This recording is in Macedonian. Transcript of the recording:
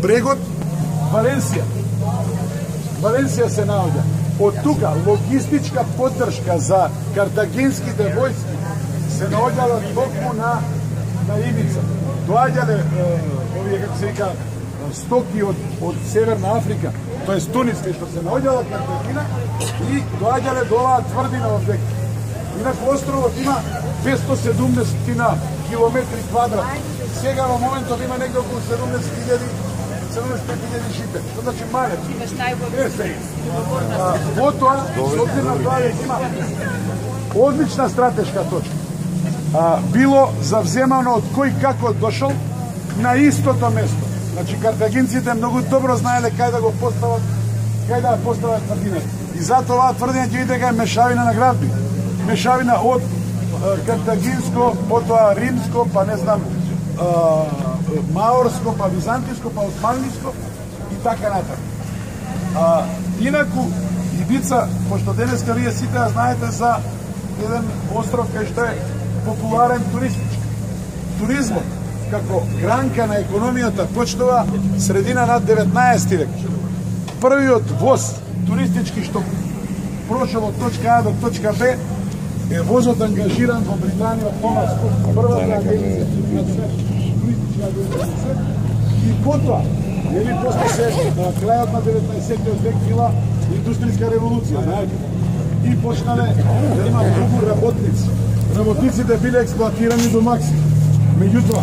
брегот Валенсија. Валенсија се наоѓа. Од тука логистичка поддршка за картагенските војски се наоѓала токму на ивица. Доаѓале овие, како се вика, стоки од Северна Африка, тоест Тунис, што се наоѓала Картагина и доаѓале до оваа тврдина од век. Инаку островот има 570 километри квадратни. Сега во моментот има негде околу 75.000 жители. Тоа значи мале. Потоа, с обзир на тоа има одлична стратешка точка. Било завземано од кој како дошол на истото место. Значи картагинците многу добро знаеле кај да го постават, кај да постават тврдината. И затоа оваа тврдина ќе видите дека е мешавина на градби. Мешавина од картагинско, потоа римско, па не знам, маорско, па византиско, па османлиско и така натаму. Инаку Ибица, пошто денеска вие сите ја знаете за еден остров кај што е популарен туристички. Туризмот како гранка на економијата почнува средина на 19 век. Првиот воз туристички што прошол од точка А до точка Б е возот ангажиран во Британија од Томас Кук, првата агенција на туристичка агенција. И потоа, нели после се крајот на 19 век била индустријска револуција, знаете. И почнале да има многу работници. Работниците биле експлоатирани до максимум. Меѓутоа